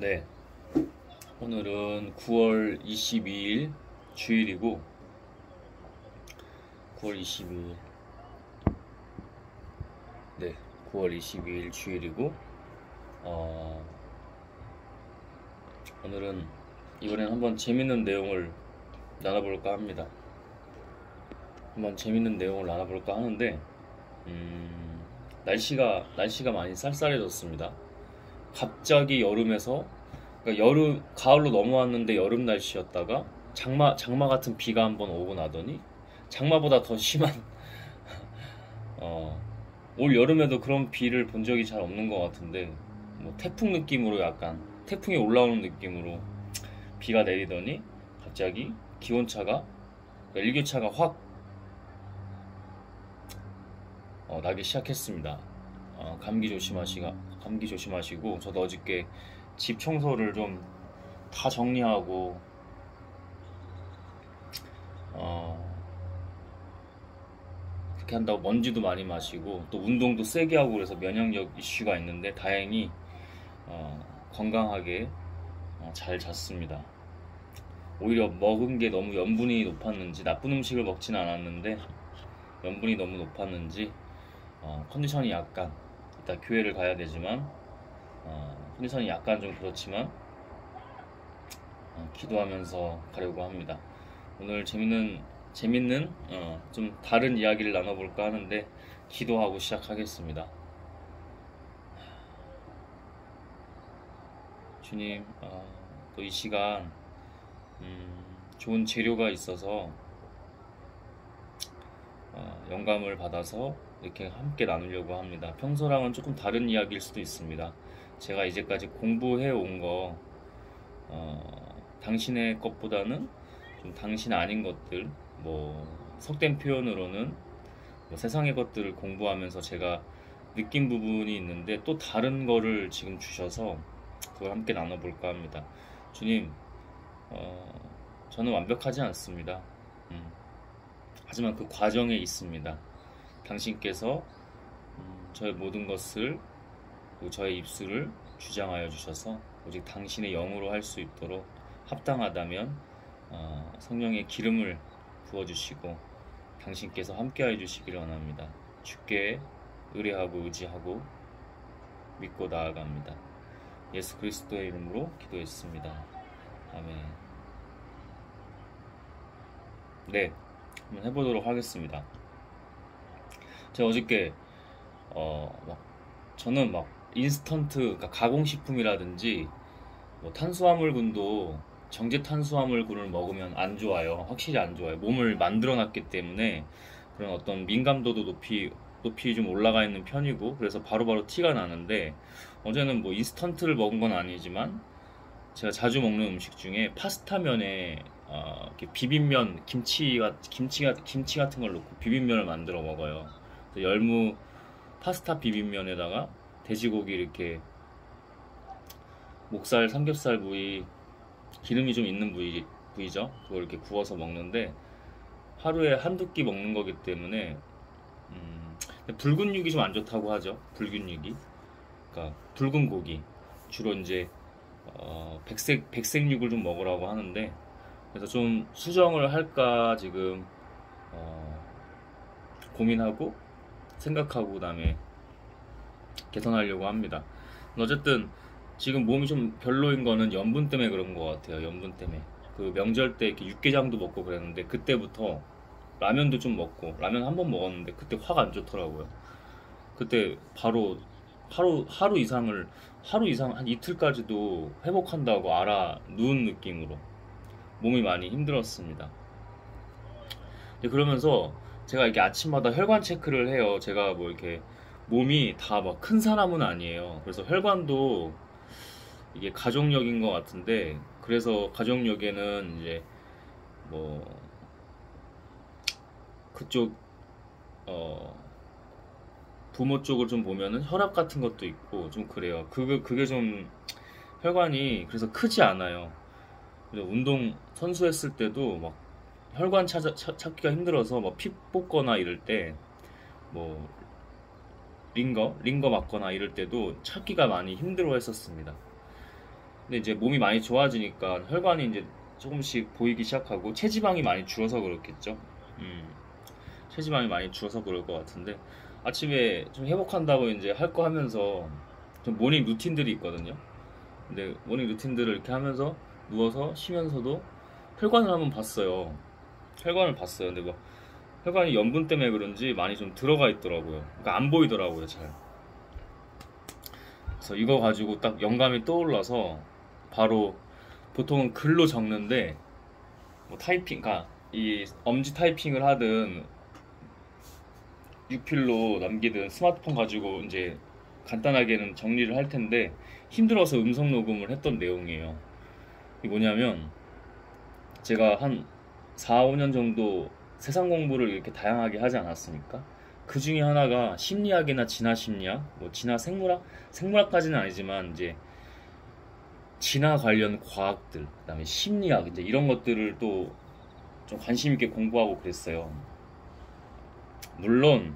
네, 오늘은 9월 22일 주일이고, 9월 22일, 네, 9월 22일 주일이고, 어, 오늘은 이번엔 한번 재밌는 내용을 나눠볼까 합니다. 한번 재밌는 내용을 나눠볼까 하는데, 날씨가 많이 쌀쌀해졌습니다. 갑자기 여름에서, 그러니까 가을로 넘어왔는데 여름 날씨였다가 장마 같은 비가 한번 오고 나더니 장마보다 더 심한 어, 올 여름에도 그런 비를 본 적이 잘 없는 것 같은데 뭐 태풍 느낌으로 약간 태풍이 올라오는 느낌으로 비가 내리더니 갑자기 기온차가 그러니까 일교차가 확 나기 시작했습니다. 감기 조심하시고 저도 어저께 집 청소를 좀 다 정리하고 어, 그렇게 한다고 먼지도 많이 마시고 또 운동도 세게 하고 그래서 면역력 이슈가 있는데 다행히 건강하게 잘 잤습니다. 오히려 먹은 게 너무 염분이 높았는지 나쁜 음식을 먹진 않았는데 염분이 너무 높았는지 컨디션이 약간 이따 교회를 가야 되지만 컨디션이 약간 좀 그렇지만 기도하면서 가려고 합니다. 오늘 재밌는 좀 다른 이야기를 나눠볼까 하는데 기도하고 시작하겠습니다. 주님, 또 이 시간 좋은 재료가 있어서 영감을 받아서 이렇게 함께 나누려고 합니다. 평소랑은 조금 다른 이야기일 수도 있습니다. 제가 이제까지 공부해 온 거 당신의 것보다는 좀 당신 아닌 것들, 뭐 속된 표현으로는 뭐 세상의 것들을 공부하면서 제가 느낀 부분이 있는데 또 다른 거를 지금 주셔서 그걸 함께 나눠볼까 합니다. 주님, 저는 완벽하지 않습니다. 하지만 그 과정에 있습니다. 당신께서 저의 모든 것을 그리고 저의 입술을 주장하여 주셔서 오직 당신의 영으로 할 수 있도록 합당하다면 성령의 기름을 부어주시고 당신께서 함께하여 주시기를 원합니다. 주께 의뢰하고 의지하고 믿고 나아갑니다. 예수 그리스도의 이름으로 기도했습니다. 아멘. 네, 한번 해보도록 하겠습니다. 제가 어저께 저는 막 인스턴트, 그러니까 가공식품이라든지 뭐 탄수화물군도 정제 탄수화물군을 먹으면 안 좋아요. 확실히 안 좋아요. 몸을 만들어놨기 때문에 그런 어떤 민감도도 높이 좀 올라가 있는 편이고 그래서 바로바로 티가 나는데 어제는 뭐 인스턴트를 먹은 건 아니지만 제가 자주 먹는 음식 중에 파스타면에 이렇게 비빔면 김치 같은 걸 넣고 비빔면을 만들어 먹어요. 그래서 열무 파스타 비빔면에다가 돼지고기 이렇게 목살, 삼겹살 부위 기름이 좀 있는 부위죠. 그걸 이렇게 구워서 먹는데 하루에 한두 끼 먹는 거기 때문에 불균육이 좀 안 좋다고 하죠. 불균육이. 그러니까 붉은 고기 주로 이제 백색육을 좀 먹으라고 하는데 그래서 좀 수정을 할까 지금 고민하고 생각하고 그다음에 개선하려고 합니다. 어쨌든 지금 몸이 좀 별로인 거는 염분 때문에 그런 것 같아요. 염분 때문에. 그 명절 때 이렇게 육개장도 먹고 그랬는데 그때부터 라면도 좀 먹고 라면 한 번 먹었는데 그때 확 안 좋더라고요. 그때 바로 하루 이상 한 이틀까지도 회복한다고 알아 누운 느낌으로 몸이 많이 힘들었습니다. 그러면서 제가 이렇게 아침마다 혈관 체크를 해요. 제가 뭐 이렇게 몸이 다 막 큰 사람은 아니에요. 그래서 혈관도 이게 가족력인 것 같은데 그래서 가족력에는 이제 뭐 그쪽 어 부모 쪽을 좀 보면은 혈압 같은 것도 있고 좀 그래요. 그게 좀 혈관이 그래서 크지 않아요. 그래서 운동 선수 했을 때도 막 혈관 찾기가 힘들어서 막 피 뽑거나 이럴 때 뭐 링거 맞거나 이럴 때도 찾기가 많이 힘들어 했었습니다. 근데 이제 몸이 많이 좋아지니까 혈관이 이제 조금씩 보이기 시작하고 체지방이 많이 줄어서 그렇겠죠. 음, 체지방이 많이 줄어서 그럴 것 같은데 아침에 좀 회복한다고 이제 할 거 하면서 좀 모닝 루틴들이 있거든요. 근데 모닝 루틴들을 이렇게 하면서 누워서 쉬면서도 혈관을 한번 봤어요. 혈관을 봤어요. 근데 뭐 혈관이 염분 때문에 그런지 많이 좀 들어가 있더라고요. 그러니까 안 보이더라고요, 잘. 그래서 이거 가지고 딱 영감이 떠올라서 바로 보통은 글로 적는데 뭐 타이핑, 그러니까 이 엄지 타이핑을 하든 유필로 남기든 스마트폰 가지고 이제 간단하게는 정리를 할 텐데 힘들어서 음성 녹음을 했던 내용이에요. 이게 뭐냐면 제가 한 4, 5년 정도 세상 공부를 이렇게 다양하게 하지 않았습니까? 그 중에 하나가 심리학이나 진화 심리학, 뭐 진화 생물학, 생물학까지는 아니지만 이제 진화 관련 과학들, 그다음에 심리학 이제 이런 것들을 또 좀 관심 있게 공부하고 그랬어요. 물론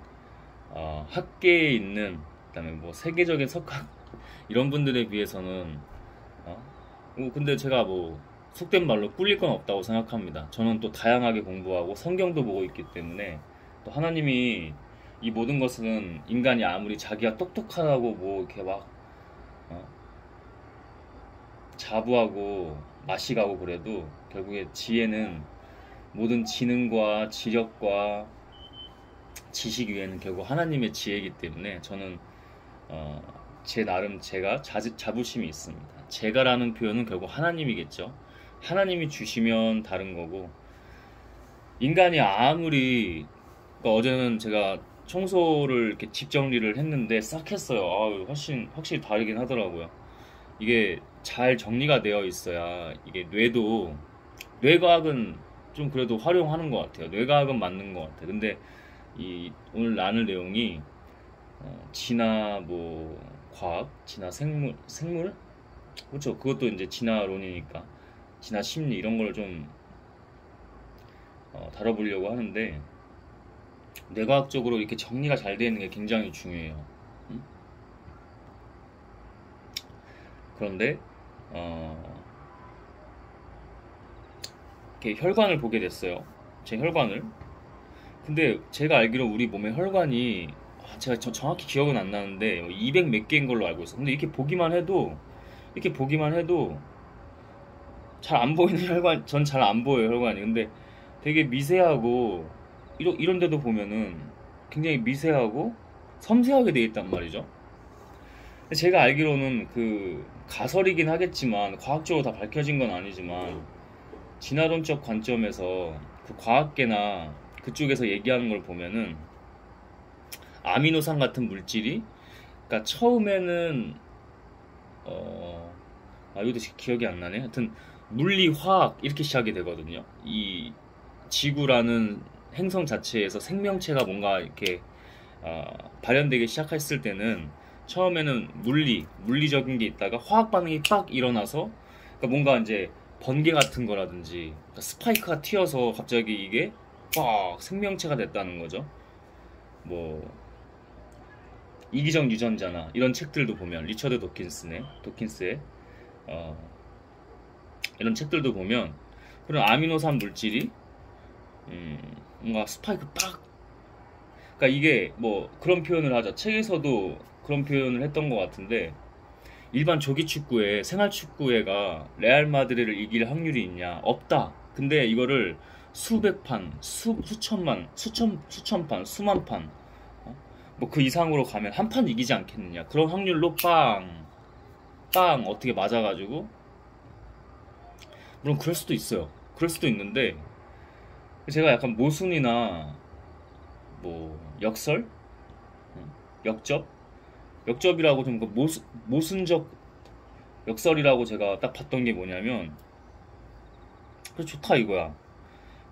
학계에 있는 그다음에 뭐 세계적인 석학 이런 분들에 비해서는 근데 제가 뭐 속된 말로 꿀릴 건 없다고 생각합니다. 저는 또 다양하게 공부하고 성경도 보고 있기 때문에 또 하나님이 이 모든 것은 인간이 아무리 자기가 똑똑하다고 뭐 이렇게 막 어, 자부하고 마시가고 그래도 결국에 지혜는 모든 지능과 지력과 지식 위에는 결국 하나님의 지혜이기 때문에 저는 어, 제 나름 제가 자부심이 있습니다. 제가라는 표현은 결국 하나님이겠죠. 하나님이 주시면 다른 거고 인간이 아무리 그러니까 어제는 제가 청소를 이렇게 집 정리를 했는데 싹 했어요. 훨씬 확실히 다르긴 하더라고요. 이게 잘 정리가 되어 있어야 이게 뇌과학은 좀 그래도 활용하는 것 같아요. 뇌과학은 맞는 것 같아요. 근데 이 오늘 나눌 내용이 진화 뭐 과학, 진화 생물 그렇죠. 그것도 이제 진화론이니까 진화 심리 이런 걸 좀 다뤄보려고 하는데 뇌과학적으로 이렇게 정리가 잘 되는 게 굉장히 중요해요. 음? 그런데 어, 이렇게 혈관을 보게 됐어요. 제 혈관을. 근데 제가 알기로 우리 몸의 혈관이 제가 정확히 기억은 안 나는데 200 몇 개인 걸로 알고 있어요. 근데 이렇게 보기만 해도 잘 안 보이는 혈관, 전 잘 안 보여요, 혈관이. 근데 되게 미세하고, 이런 데도 보면은 굉장히 미세하고 섬세하게 돼 있단 말이죠. 제가 알기로는 그 가설이긴 하겠지만, 과학적으로 다 밝혀진 건 아니지만, 진화론적 관점에서 그 과학계나 그쪽에서 얘기하는 걸 보면은, 아미노산 같은 물질이, 그러니까 처음에는, 이것도 기억이 안 나네. 하여튼, 물리, 화학 이렇게 시작이 되거든요. 이 지구라는 행성 자체에서 생명체가 뭔가 이렇게 발현되기 시작했을 때는 처음에는 물리적인 게 있다가 화학 반응이 딱 일어나서 그러니까 뭔가 이제 번개 같은 거라든지 그러니까 스파이크가 튀어서 갑자기 이게 빡 생명체가 됐다는 거죠. 뭐 이기적 유전자나 이런 책들도 보면 리처드 도킨스의 어, 이런 책들도 보면 그런 아미노산 물질이 뭔가 스파이크 빡 그러니까 이게 뭐 그런 표현을 하자 책에서도 그런 표현을 했던 것 같은데 일반 조기 축구에 생활 축구회가 레알 마드리를 이길 확률이 있냐 없다. 근데 이거를 수백 판 수천만 수천 판 수만 판 뭐 그 이상으로 가면 한 판 이기지 않겠느냐 그런 확률로 빵 어떻게 맞아가지고 물론 그럴 수도 있어요. 그럴 수도 있는데 제가 약간 모순이나 뭐 역설, 역접, 역접이라고 좀 그 모순적 역설이라고 제가 딱 봤던 게 뭐냐면 그래 좋다 이거야.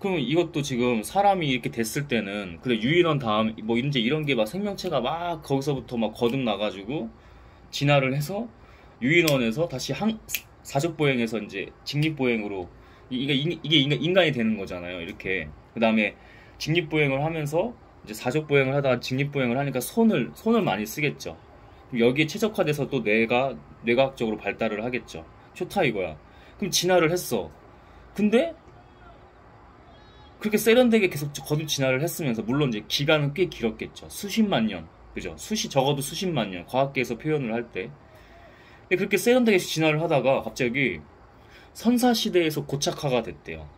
그럼 이것도 지금 사람이 이렇게 됐을 때는 그래 유인원 다음 뭐 이제 이런 게 막 생명체가 막 거기서부터 막 거듭 나가지고 진화를 해서 유인원에서 다시 사족보행에서 이제 직립보행으로 이게 인간이 되는 거잖아요. 이렇게 그 다음에 직립보행을 하면서 이제 사족보행을 하다가 직립보행을 하니까 손을 많이 쓰겠죠. 여기에 최적화돼서 또 뇌가 뇌과학적으로 발달을 하겠죠. 좋다 이거야. 그럼 진화를 했어. 근데 그렇게 세련되게 계속 거듭 진화를 했으면서, 물론 이제 기간은 꽤 길었겠죠. 수십만 년. 그죠? 적어도 수십만 년. 과학계에서 표현을 할 때. 근데 그렇게 세련되게 진화를 하다가 갑자기 선사시대에서 고착화가 됐대요.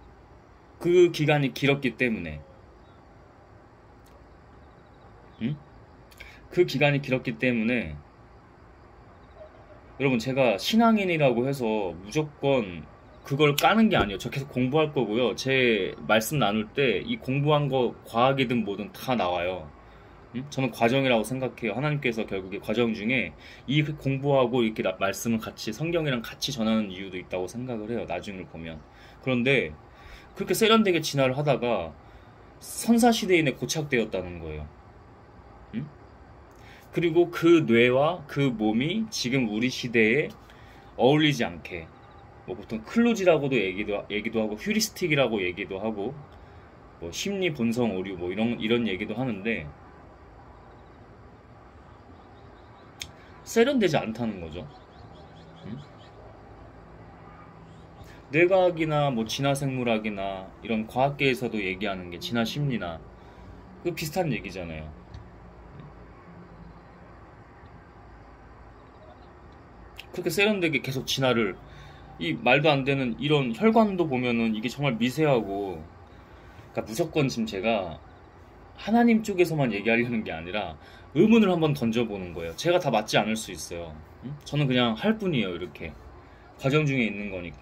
그 기간이 길었기 때문에. 응? 그 기간이 길었기 때문에, 여러분, 제가 신앙인이라고 해서 무조건 그걸 까는 게 아니에요. 저 계속 공부할 거고요. 제 말씀 나눌 때 이 공부한 거 과학이든 뭐든 다 나와요. 저는 과정이라고 생각해요. 하나님께서 결국에 과정 중에 이 공부하고 이렇게 말씀을 같이 성경이랑 같이 전하는 이유도 있다고 생각을 해요. 나중을 보면. 그런데 그렇게 세련되게 진화를 하다가 선사시대인에 고착되었다는 거예요. 음? 그리고 그 뇌와 그 몸이 지금 우리 시대에 어울리지 않게, 뭐 보통 클루지라고도 얘기도 하고 휴리스틱이라고 얘기도 하고, 뭐 심리 본성 오류 뭐 이런 얘기도 하는데, 세련되지 않다는 거죠. 음? 뇌과학이나 뭐 진화생물학이나 이런 과학계에서도 얘기하는 게 진화심리나 그 비슷한 얘기잖아요. 그렇게 세련되게 계속 진화를, 이 말도 안 되는 이런 혈관도 보면은 이게 정말 미세하고, 그러니까 무조건 지금 제가 하나님 쪽에서만 얘기하려는 게 아니라 의문을 한번 던져보는 거예요. 제가 다 맞지 않을 수 있어요. 저는 그냥 할 뿐이에요. 이렇게 과정 중에 있는 거니까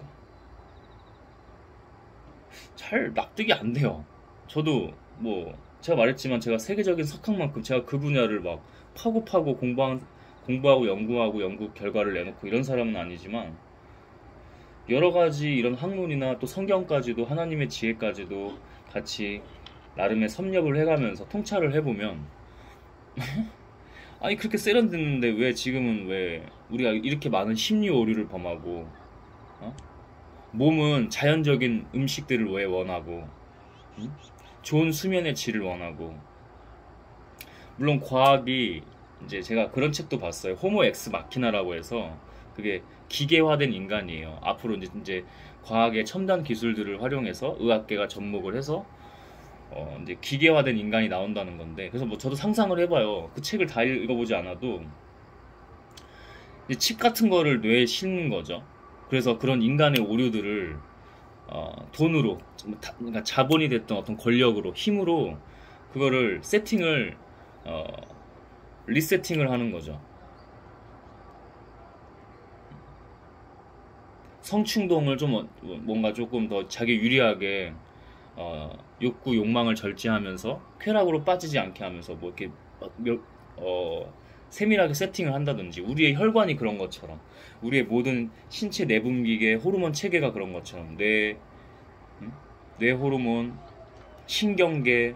잘 납득이 안 돼요. 저도 뭐 제가 말했지만 제가 세계적인 석학만큼 제가 그 분야를 막 파고 공부하고 연구 결과를 내놓고 이런 사람은 아니지만, 여러 가지 이런 학문이나 또 성경까지도 하나님의 지혜까지도 같이 나름의 섭렵을 해가면서 통찰을 해보면, 아니 그렇게 세련됐는데 왜 지금은 왜 우리가 이렇게 많은 심리 오류를 범하고, 어? 몸은 자연적인 음식들을 왜 원하고, 응? 좋은 수면의 질을 원하고. 물론 과학이, 이제 제가 그런 책도 봤어요. 호모 엑스 마키나라고 해서, 그게 기계화된 인간이에요. 앞으로 이제 과학의 첨단 기술들을 활용해서 의학계가 접목을 해서 이제 기계화된 인간이 나온다는 건데, 그래서 뭐 저도 상상을 해봐요. 그 책을 다 읽어보지 않아도 이제 칩 같은 거를 뇌에 심는 거죠. 그래서 그런 인간의 오류들을 돈으로, 그러니까 자본이 됐던 어떤 권력으로, 힘으로 그거를 어, 리세팅을 하는 거죠. 성충동을 좀 뭔가 조금 더 자기 유리하게, 욕구 욕망을 절제하면서 쾌락으로 빠지지 않게 하면서 뭐 이렇게 어, 세밀하게 세팅을 한다든지, 우리의 혈관이 그런 것처럼, 우리의 모든 신체 내분비계 호르몬 체계가 그런 것처럼, 음? 뇌 호르몬, 신경계,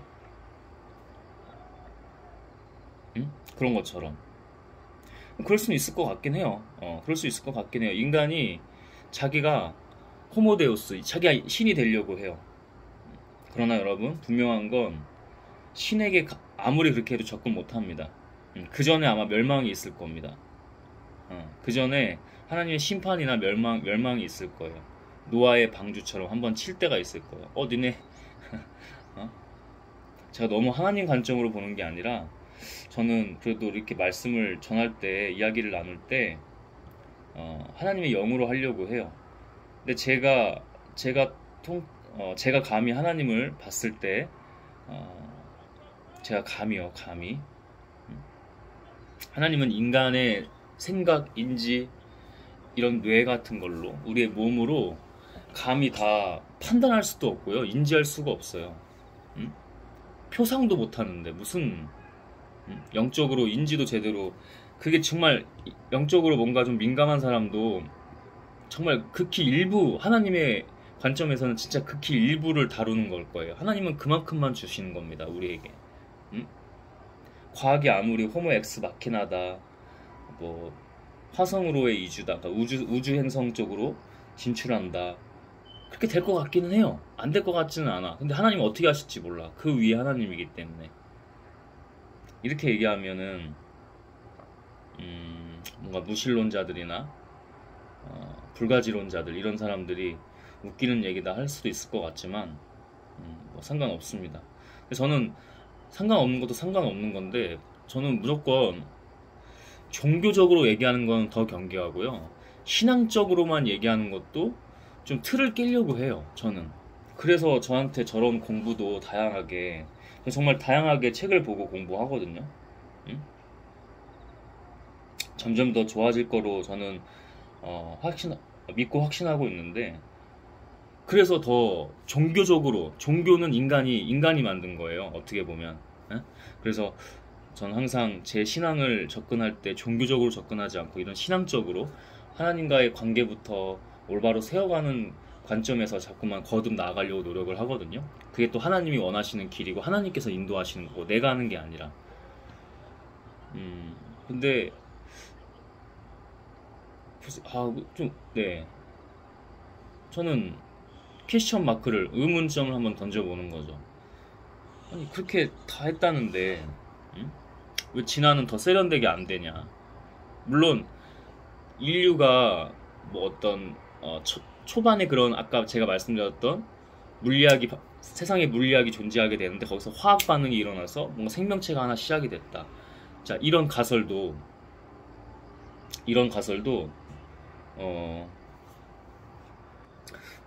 그런 것처럼 그럴 수는 있을 것 같긴 해요. 그럴 수 있을 것 같긴 해요. 인간이 자기가 호모데우스, 자기가 신이 되려고 해요. 그러나 여러분, 분명한 건 신에게 아무리 그렇게 해도 접근 못합니다. 그 전에 아마 멸망이 있을 겁니다. 그 전에 하나님의 심판이나 멸망이 있을 거예요. 노아의 방주처럼 한번 칠 때가 있을 거예요. 니네 어? 제가 너무 하나님 관점으로 보는 게 아니라, 저는 그래도 이렇게 말씀을 전할 때, 이야기를 나눌 때 하나님의 영으로 하려고 해요. 근데 제가 제가 감히 하나님을 봤을 때, 제가 감히 하나님은 인간의 생각, 인지, 이런 뇌 같은 걸로, 우리의 몸으로 감히 다 판단할 수도 없고요, 인지할 수가 없어요. 표상도 못 하는데 무슨, 영적으로 인지도 제대로, 그게 정말 영적으로 뭔가 좀 민감한 사람도 정말 극히 일부, 하나님의 관점에서는 진짜 극히 일부를 다루는 걸 거예요. 하나님은 그만큼만 주시는 겁니다, 우리에게. 과학이 아무리 호모 엑스 마키나다, 뭐 화성으로의 이주다, 그러니까 우주 행성 쪽으로 진출한다, 그렇게 될 것 같기는 해요. 안 될 것 같지는 않아. 근데 하나님은 어떻게 하실지 몰라. 그 위에 하나님이기 때문에. 이렇게 얘기하면은 뭔가 무신론자들이나 불가지론자들 이런 사람들이 웃기는 얘기다 할 수도 있을 것 같지만 뭐 상관없습니다. 저는 상관없는 것도 상관없는 건데 저는 무조건 종교적으로 얘기하는 건 더 경계하고요. 신앙적으로만 얘기하는 것도 좀 틀을 깨려고 해요. 저는. 그래서 저한테 저런 공부도 다양하게 정말 다양하게 책을 보고 공부하거든요. 응? 점점 더 좋아질 거로 저는 믿고 확신하고 있는데 그래서 더 종교적으로 종교는 인간이 만든 거예요. 어떻게 보면. 예? 그래서 저는 항상 제 신앙을 접근할 때 종교적으로 접근하지 않고 이런 신앙적으로 하나님과의 관계부터 올바로 세워가는 관점에서 자꾸만 거듭 나아가려고 노력을 하거든요. 그게 또 하나님이 원하시는 길이고 하나님께서 인도하시는 거고 내가 하는 게 아니라. 근데 네. 저는 퀘스천 마크를 의문점을 한번 던져보는 거죠. 아니 그렇게 다 했다는데 응? 왜 진화는 더 세련되게 안 되냐? 물론 인류가 뭐 어떤 초반에 그런 아까 제가 말씀드렸던 세상에 물리학이 존재하게 되는데 거기서 화학 반응이 일어나서 뭔가 생명체가 하나 시작이 됐다. 자, 이런 가설도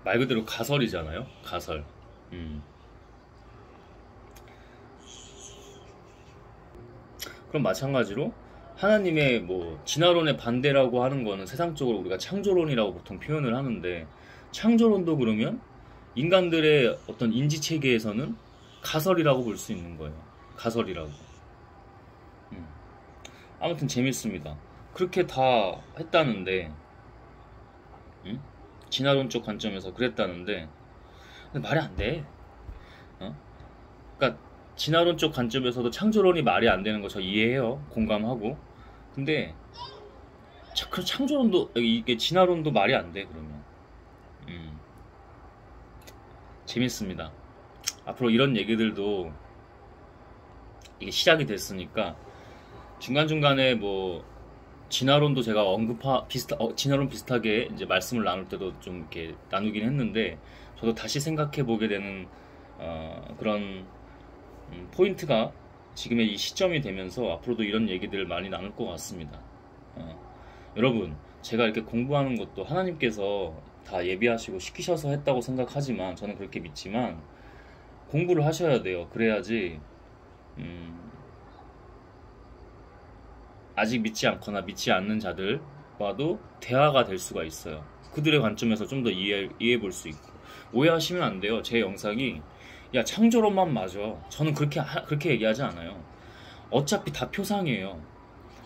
말 그대로 가설이잖아요. 가설. 그럼 마찬가지로 하나님의 뭐 진화론의 반대라고 하는 거는 세상적으로 우리가 창조론이라고 보통 표현을 하는데 창조론도 그러면 인간들의 어떤 인지 체계에서는 가설이라고 볼 수 있는 거예요. 가설이라고. 아무튼 재밌습니다. 그렇게 다 했다는데 진화론적 관점에서 그랬다는데 근데 말이 안 돼. 그러니까 진화론적 관점에서도 창조론이 말이 안 되는 거 저 이해해요. 공감하고. 근데 그 창조론도 이게 진화론도 말이 안 돼. 그러면 재밌습니다. 앞으로 이런 얘기들도 이게 시작이 됐으니까 중간중간에 뭐 진화론도 제가 진화론 비슷하게 이제 말씀을 나눌 때도 좀 이렇게 나누긴 했는데 저도 다시 생각해 보게 되는 그런 포인트가 지금의 이 시점이 되면서 앞으로도 이런 얘기들을 많이 나눌 것 같습니다. 여러분, 제가 이렇게 공부하는 것도 하나님께서 다 예비하시고 시키셔서 했다고 생각하지만 저는 그렇게 믿지만 공부를 하셔야 돼요. 그래야지 아직 믿지 않거나 믿지 않는 자들과도 대화가 될 수가 있어요. 그들의 관점에서 좀 더 이해해 볼 수 있고 오해하시면 안 돼요. 제 영상이 야 창조론만 맞아. 저는 그렇게 얘기하지 않아요. 어차피 다 표상이에요.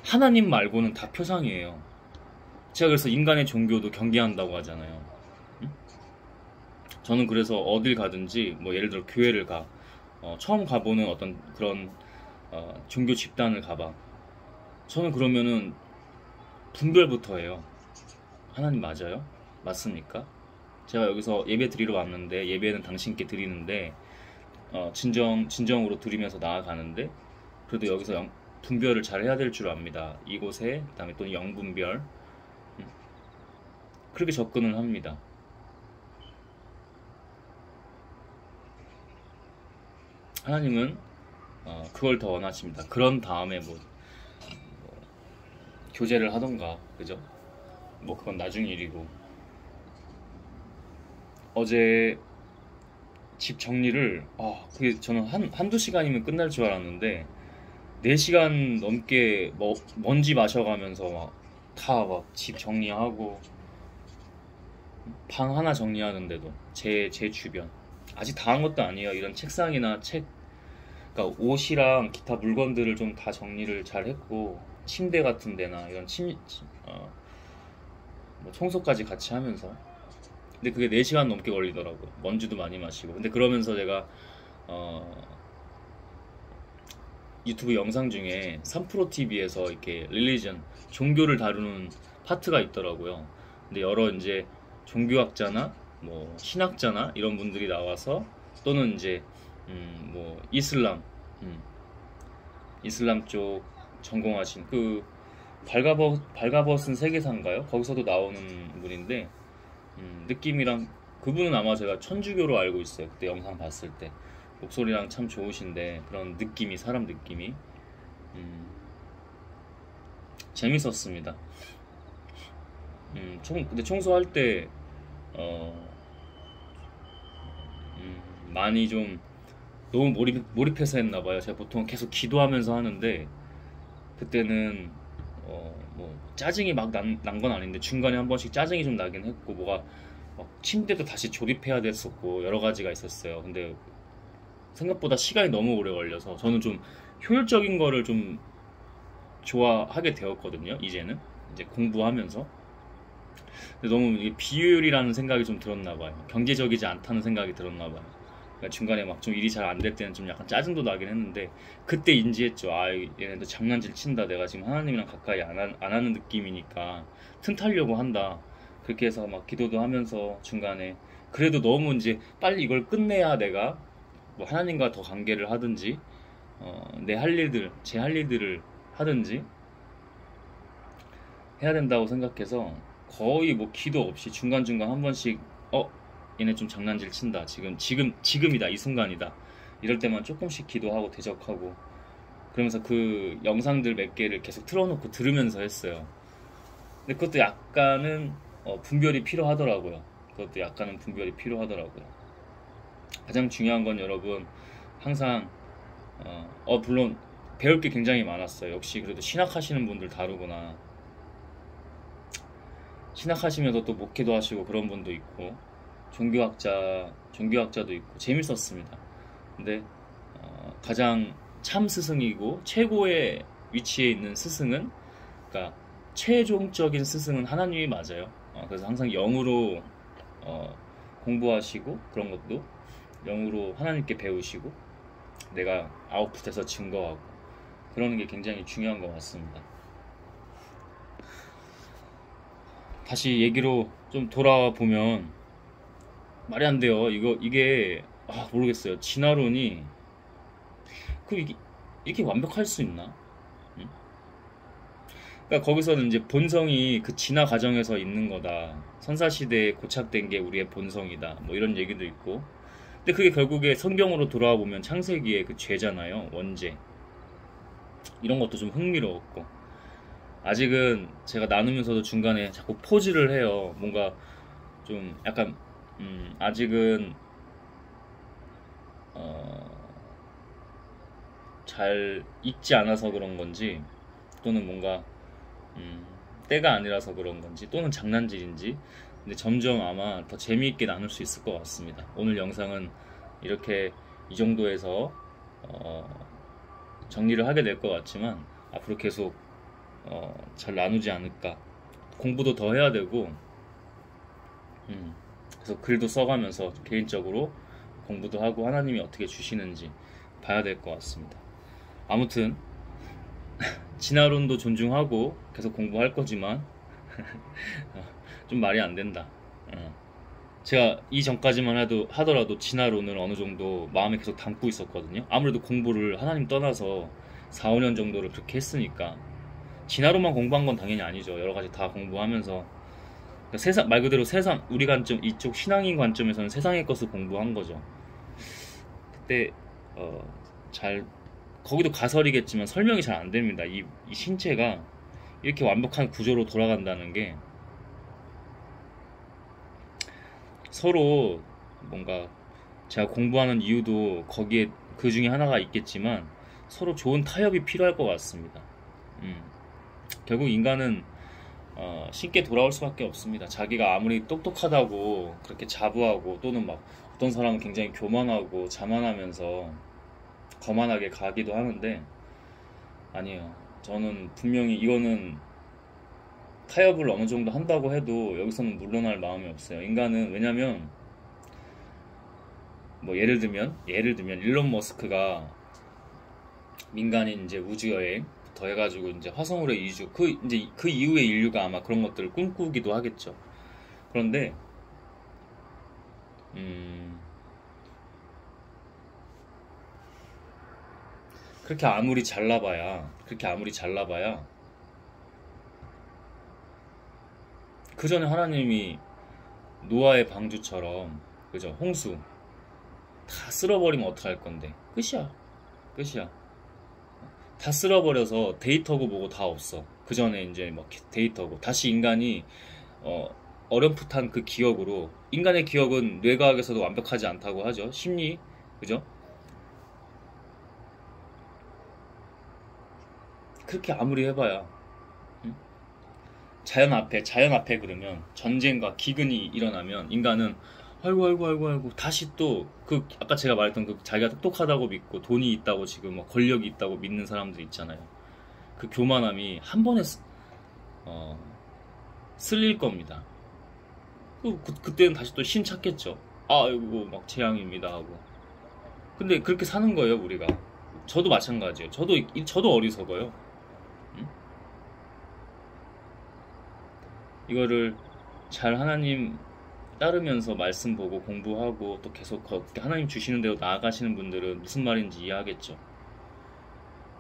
하나님 말고는 다 표상이에요. 제가 그래서 인간의 종교도 경계한다고 하잖아요. 응? 저는 그래서 어딜 가든지 뭐 예를 들어 교회를 가 처음 가보는 어떤 그런 종교 집단을 가봐. 저는 그러면은 분별부터 해요. 하나님 맞아요? 맞습니까? 제가 여기서 예배 드리러 왔는데 예배는 당신께 드리는데 진정으로 드리면서 나아가는데 그래도 여기서 분별을 잘 해야 될 줄 압니다. 이곳에 그다음에 또 영분별 그렇게 접근을 합니다. 하나님은 그걸 더 원하십니다. 그런 다음에 뭐 교제를 하던가 그죠? 뭐 그건 나중 일이고 어제 집 정리를 그게 저는 한두 시간이면 끝날 줄 알았는데 4시간 넘게 먼지 마셔가면서 다 막 집 정리하고 방 하나 정리하는데도 제 주변 아직 다 한 것도 아니에요. 이런 책상이나 그러니까 옷이랑 기타 물건들을 좀 다 정리를 잘 했고 침대 같은 데나 이런 뭐 청소까지 같이 하면서 근데 그게 4시간 넘게 걸리더라고요. 먼지도 많이 마시고 근데 그러면서 제가 유튜브 영상 중에 3프로TV에서 이렇게 릴리전 종교를 다루는 파트가 있더라고요. 근데 여러 이제 종교학자나 뭐 신학자나 이런 분들이 나와서 또는 이제 뭐 이슬람 쪽 전공하신 발가벗은 세계사인가요? 거기서도 나오는 분인데 느낌이랑 그분은 아마 제가 천주교로 알고 있어요. 그때 영상 봤을 때 목소리랑 참 좋으신데 그런 느낌이 사람 느낌이 음, 재밌었습니다. 근데 청소할 때 어, 많이 좀 너무 몰입해서 했나 봐요. 제가 보통 계속 기도하면서 하는데 그때는 뭐 짜증이 막 난 건 아닌데 중간에 한 번씩 짜증이 좀 나긴 했고 뭐가 막 침대도 다시 조립해야 됐었고 여러 가지가 있었어요. 근데 생각보다 시간이 너무 오래 걸려서 저는 좀 효율적인 거를 좀 좋아하게 되었거든요. 이제는 이제 공부하면서 근데 너무 이게 비효율이라는 생각이 좀 들었나 봐요. 경제적이지 않다는 생각이 들었나 봐요. 그러니까 중간에 막 좀 일이 잘 안 될 때는 좀 약간 짜증도 나긴 했는데 그때 인지했죠. 아 얘네도 장난질 친다. 내가 지금 하나님이랑 가까이 안 하는 느낌이니까 틈타려고 한다. 그렇게 해서 막 기도도 하면서 중간에 그래도 너무 이제 빨리 이걸 끝내야 내가 뭐 하나님과 더 관계를 하든지 내 할 일들 제 할 일들을 하든지 해야 된다고 생각해서 거의 뭐 기도 없이 중간중간 한 번씩 얘네 좀 장난질 친다. 지금이다. 이 순간이다. 이럴 때만 조금씩 기도하고 대적하고 그러면서 그 영상들 몇 개를 계속 틀어놓고 들으면서 했어요. 근데 그것도 약간은 분별이 필요하더라고요. 그것도 약간은 분별이 필요하더라고요. 가장 중요한 건 여러분 항상 물론 배울 게 굉장히 많았어요. 역시 그래도 신학하시는 분들 다르구나. 신학하시면서 또 목회도 하시고 그런 분도 있고 종교학자도 있고 재밌었습니다. 근데 가장 참 스승이고 최고의 위치에 있는 스승은 그러니까 최종적인 스승은 하나님이 맞아요. 그래서 항상 영으로 공부하시고 그런 것도 영으로 하나님께 배우시고 내가 아웃풋해서 증거하고 그러는 게 굉장히 중요한 것 같습니다. 다시 얘기로 좀 돌아보면 말이 안 돼요. 이게 모르겠어요. 진화론이 이게 이렇게 완벽할 수 있나? 응? 그러니까 거기서는 이제 본성이 그 진화 과정에서 있는 거다. 선사시대에 고착된 게 우리의 본성이다. 뭐 이런 얘기도 있고. 근데 그게 결국에 성경으로 돌아와 보면 창세기의 그 죄잖아요. 원죄. 이런 것도 좀 흥미로웠고. 아직은 제가 나누면서도 중간에 자꾸 포즈를 해요. 뭔가 좀 약간 아직은 잘 익지 않아서 그런 건지 또는 뭔가 때가 아니라서 그런 건지 또는 장난질인지 근데 점점 아마 더 재미있게 나눌 수 있을 것 같습니다. 오늘 영상은 이렇게 이 정도에서 정리를 하게 될 것 같지만 앞으로 계속 잘 나누지 않을까. 공부도 더 해야 되고 그래서 글도 써가면서 개인적으로 공부도 하고 하나님이 어떻게 주시는지 봐야 될 것 같습니다. 아무튼 진화론도 존중하고 계속 공부할 거지만 좀 말이 안 된다. 제가 이전까지만 하더라도 진화론을 어느 정도 마음에 계속 담고 있었거든요. 아무래도 공부를 하나님 떠나서 4, 5년 정도를 그렇게 했으니까 진화론만 공부한 건 당연히 아니죠. 여러 가지 다 공부하면서 세상 말 그대로 세상 우리 관점 이쪽 신앙인 관점에서는 세상의 것을 공부한 거죠. 그때 잘 거기도 가설이겠지만 설명이 잘 안 됩니다. 이 신체가 이렇게 완벽한 구조로 돌아간다는 게 서로 뭔가 제가 공부하는 이유도 거기에 그 중에 하나가 있겠지만 서로 좋은 타협이 필요할 것 같습니다. 결국 인간은 쉽게 돌아올 수밖에 없습니다. 자기가 아무리 똑똑하다고 그렇게 자부하고 또는 막 어떤 사람은 굉장히 교만하고 자만하면서 거만하게 가기도 하는데 아니에요. 저는 분명히 이거는 타협을 어느 정도 한다고 해도 여기서는 물러날 마음이 없어요. 인간은 왜냐면 뭐 예를 들면 일론 머스크가 민간인 이제 우주 여행 더 해가지고 이제 화성으로의 이주 이제 그 이후에 인류가 아마 그런 것들을 꿈꾸기도 하겠죠. 그런데 그렇게 아무리 잘나봐야 그 전에 하나님이 노아의 방주처럼, 그죠? 홍수 다 쓸어버리면 어떡할 건데? 끝이야. 끝이야. 다 쓸어버려서 데이터고 뭐고 다 없어. 그 전에 이제 막 데이터고 다시 인간이 어, 어렴풋한 그 기억으로, 인간의 기억은 뇌과학에서도 완벽하지 않다고 하죠. 심리, 그죠? 그렇게 아무리 해봐야, 응? 자연 앞에 그러면 전쟁과 기근이 일어나면 인간은 아이고 아이고 아이고 아이고 다시 또 그 아까 제가 말했던 그 자기가 똑똑하다고 믿고 돈이 있다고 지금 뭐 권력이 있다고 믿는 사람들 있잖아요. 그 교만함이 한 번에 어, 쓸릴 겁니다. 그때는 다시 또 신 찾겠죠. 아이고 막 재앙입니다 하고. 근데 그렇게 사는 거예요 우리가. 저도 마찬가지예요. 저도 어리석어요. 응? 이거를 잘 하나님 따르면서 말씀 보고 공부하고 또 계속 하나님 주시는 대로 나아가시는 분들은 무슨 말인지 이해하겠죠.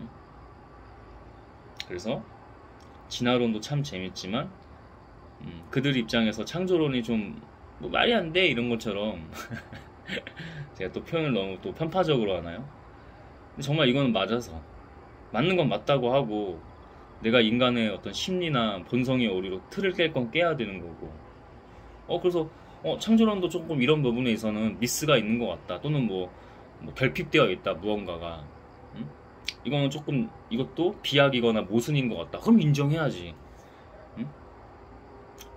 응? 그래서 진화론도 참 재밌지만 그들 입장에서 창조론이 좀뭐 말이 안 돼 이런 것처럼 제가 또 표현을 너무 또 편파적으로 하나요? 근데 정말 이거는 맞아서 맞는 건 맞다고 하고, 내가 인간의 어떤 심리나 본성의 오리로 틀을 깰 건 깨야 되는 거고. 그래서 창조론도 조금 이런 부분에 있어서는 미스가 있는 것 같다, 또는 뭐 결핍되어 있다 무언가가. 음? 이거는 조금 이것도 비약이거나 모순인 것 같다, 그럼 인정해야지. 음?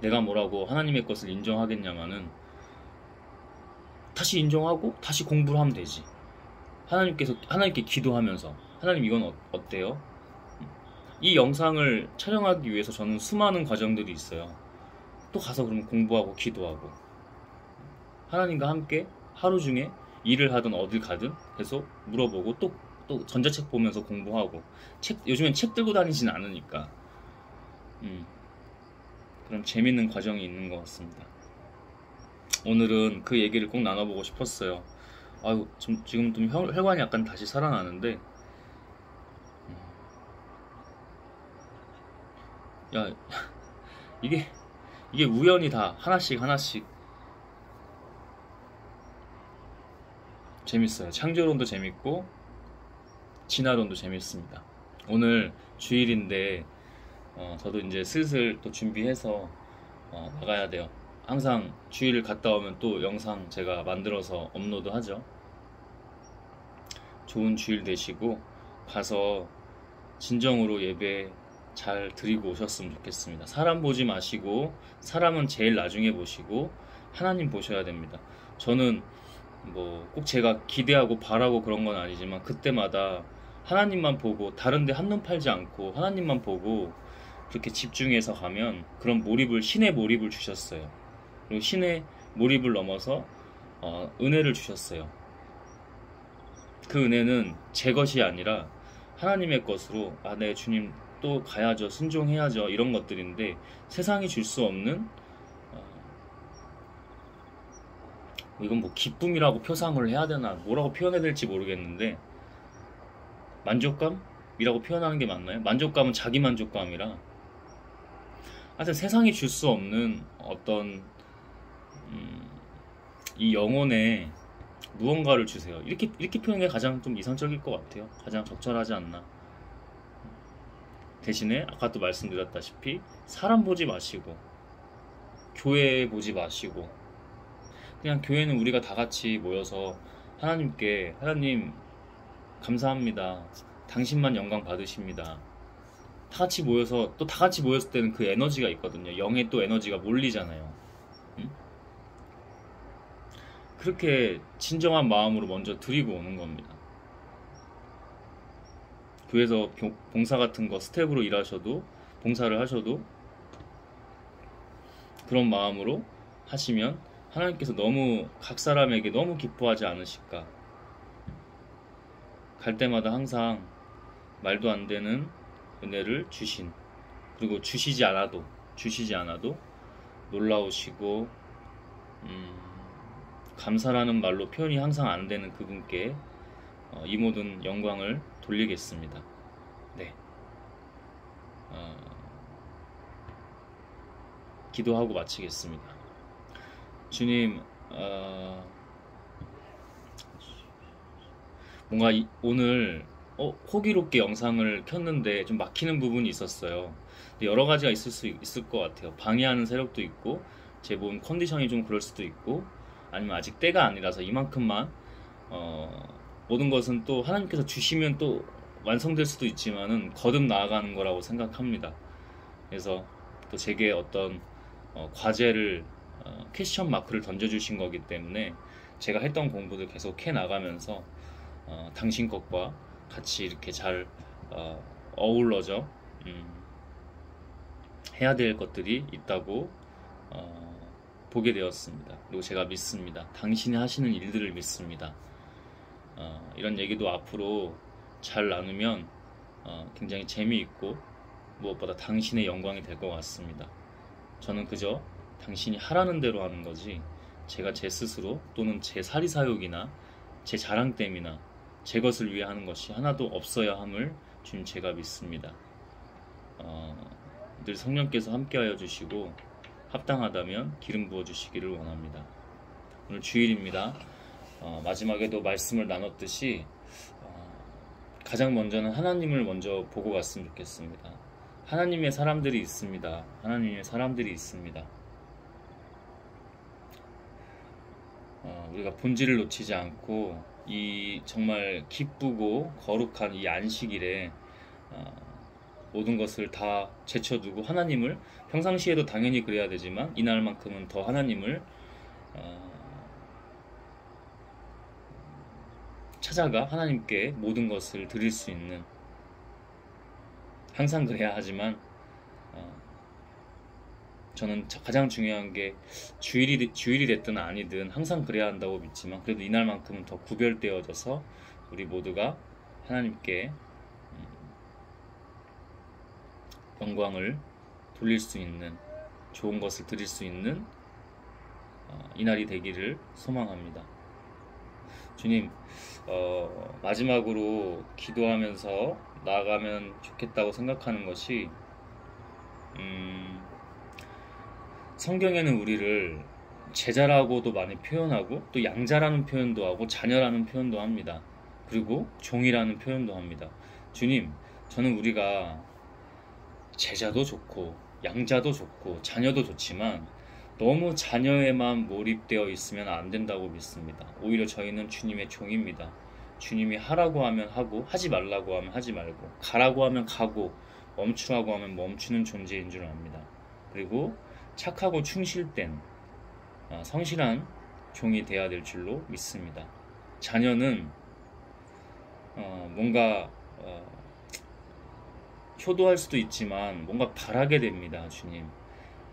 내가 뭐라고 하나님의 것을 인정하겠냐마는 다시 인정하고 다시 공부를 하면 되지. 하나님께 기도하면서 하나님 이건 어때요? 이 영상을 촬영하기 위해서 저는 수많은 과정들이 있어요. 또 가서 그러면 공부하고 기도하고 하나님과 함께 하루 중에 일을 하든 어딜 가든 계속 물어보고 또 전자책 보면서 공부하고, 요즘엔 책 들고 다니진 않으니까 그런 재밌는 과정이 있는 것 같습니다. 오늘은 그 얘기를 꼭 나눠보고 싶었어요. 아유, 지금 좀 혈관이 약간 다시 살아나는데, 야, 이게 우연히 다 하나씩 하나씩 재밌어요. 창조론도 재밌고 진화론도 재밌습니다. 오늘 주일인데 저도 이제 슬슬 또 준비해서 나가야 돼요. 항상 주일을 갔다 오면 또 영상 제가 만들어서 업로드 하죠. 좋은 주일 되시고 가서 진정으로 예배 잘 드리고 오셨으면 좋겠습니다. 사람 보지 마시고, 사람은 제일 나중에 보시고 하나님 보셔야 됩니다. 저는 뭐 꼭 제가 기대하고 바라고 그런 건 아니지만 그때마다 하나님만 보고 다른 데 한눈 팔지 않고 하나님만 보고 그렇게 집중해서 가면 그런 신의 몰입을 주셨어요. 그리고 신의 몰입을 넘어서 은혜를 주셨어요. 그 은혜는 제 것이 아니라 하나님의 것으로, 네 주님 또 가야죠, 순종해야죠, 이런 것들인데, 세상이 줄 수 없는 이건 뭐 기쁨이라고 표상을 해야 되나 뭐라고 표현해야 될지 모르겠는데, 만족감이라고 표현하는 게 맞나요? 만족감은 자기 만족감이라, 하여튼 세상이 줄 수 없는 어떤 이 영혼에 무언가를 주세요. 이렇게 표현하는 게 가장 좀 이상적일 것 같아요. 가장 적절하지 않나. 대신에 아까 또 말씀드렸다시피 사람 보지 마시고 교회 보지 마시고, 그냥 교회는 우리가 다 같이 모여서 하나님께, 하나님 감사합니다, 당신만 영광 받으십니다, 다 같이 모여서, 또 다 같이 모였을 때는 그 에너지가 있거든요. 영의 또 에너지가 몰리잖아요. 응? 그렇게 진정한 마음으로 먼저 드리고 오는 겁니다. 교회에서 봉사 같은 거 스텝으로 일하셔도, 봉사를 하셔도 그런 마음으로 하시면 하나님께서 너무 각 사람에게 너무 기뻐하지 않으실까. 갈 때마다 항상 말도 안 되는 은혜를 주신, 그리고 주시지 않아도 놀라우시고 감사라는 말로 표현이 항상 안 되는 그분께 이 모든 영광을 돌리겠습니다. 네. 기도하고 마치겠습니다. 주님, 뭔가 오늘 호기롭게 영상을 켰는데 좀 막히는 부분이 있었어요. 근데 여러 가지가 있을 것 같아요. 방해하는 세력도 있고, 제 몸 컨디션이 좀 그럴 수도 있고, 아니면 아직 때가 아니라서 이만큼만, 모든 것은 또 하나님께서 주시면 또 완성될 수도 있지만은 거듭 나아가는 거라고 생각합니다. 그래서 또 제게 어떤 과제를, 퀘스천 마크를 던져주신 거기 때문에 제가 했던 공부들 계속 해 나가면서 당신 것과 같이 이렇게 잘 어우러져 해야 될 것들이 있다고 보게 되었습니다. 그리고 제가 믿습니다. 당신이 하시는 일들을 믿습니다. 이런 얘기도 앞으로 잘 나누면 굉장히 재미있고 무엇보다 당신의 영광이 될 것 같습니다. 저는 그저 당신이 하라는 대로 하는 거지, 제가 제 스스로 또는 제 사리사욕이나 제 자랑됨이나 제 것을 위해 하는 것이 하나도 없어야 함을 주님 제가 믿습니다. 늘 성령께서 함께하여 주시고 합당하다면 기름 부어 주시기를 원합니다. 오늘 주일입니다. 마지막에도 말씀을 나눴듯이 가장 먼저는 하나님을 먼저 보고 갔으면 좋겠습니다. 하나님의 사람들이 있습니다. 하나님의 사람들이 있습니다. 우리가 본질을 놓치지 않고 이 정말 기쁘고 거룩한 이 안식일에 모든 것을 다 제쳐두고 하나님을, 평상시에도 당연히 그래야 되지만 이날만큼은 더 하나님을 찾아가 하나님께 모든 것을 드릴 수 있는, 항상 그래야 하지만 저는 가장 중요한 게 주일이 됐든 아니든 항상 그래야 한다고 믿지만, 그래도 이날만큼은 더 구별되어져서 우리 모두가 하나님께 영광을 돌릴 수 있는, 좋은 것을 드릴 수 있는 이날이 되기를 소망합니다. 주님, 마지막으로 기도하면서 나아가면 좋겠다고 생각하는 것이, 성경에는 우리를 제자라고도 많이 표현하고 또 양자라는 표현도 하고 자녀라는 표현도 합니다. 그리고 종이라는 표현도 합니다. 주님, 저는 우리가 제자도 좋고 양자도 좋고 자녀도 좋지만 너무 자녀에만 몰입되어 있으면 안 된다고 믿습니다. 오히려 저희는 주님의 종입니다. 주님이 하라고 하면 하고, 하지 말라고 하면 하지 말고, 가라고 하면 가고, 멈추라고 하면 멈추는 존재인 줄 압니다. 그리고 착하고 충실된 성실한 종이 되어야 될 줄로 믿습니다. 자녀는 뭔가 효도할 수도 있지만 뭔가 바라게 됩니다. 주님,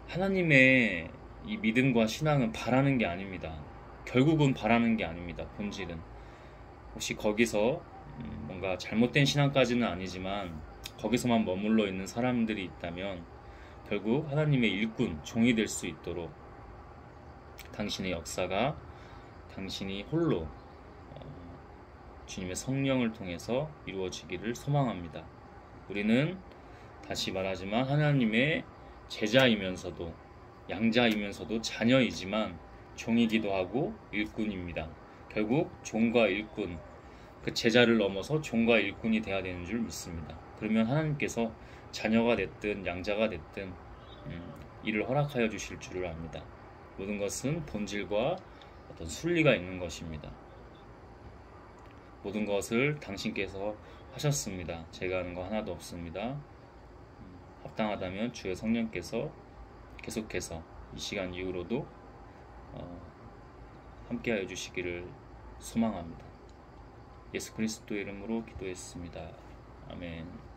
하나님의 이 믿음과 신앙은 바라는 게 아닙니다. 결국은 바라는 게 아닙니다. 본질은. 혹시 거기서 뭔가 잘못된 신앙까지는 아니지만 거기서만 머물러 있는 사람들이 있다면 결국 하나님의 일꾼, 종이 될 수 있도록 당신의 역사가 당신이 홀로 주님의 성령을 통해서 이루어지기를 소망합니다. 우리는 다시 말하지만 하나님의 제자이면서도 양자이면서도 자녀이지만 종이기도 하고 일꾼입니다. 결국 종과 일꾼, 그 제자를 넘어서 종과 일꾼이 되어야 되는 줄 믿습니다. 그러면 하나님께서 자녀가 됐든 양자가 됐든 이를 허락하여 주실 줄을 압니다. 모든 것은 본질과 어떤 순리가 있는 것입니다. 모든 것을 당신께서 하셨습니다. 제가 하는 거 하나도 없습니다. 합당하다면 주의 성령께서 계속해서 이 시간 이후로도 함께하여 주시기를 소망합니다. 예수 그리스도의 이름으로 기도했습니다. 아멘.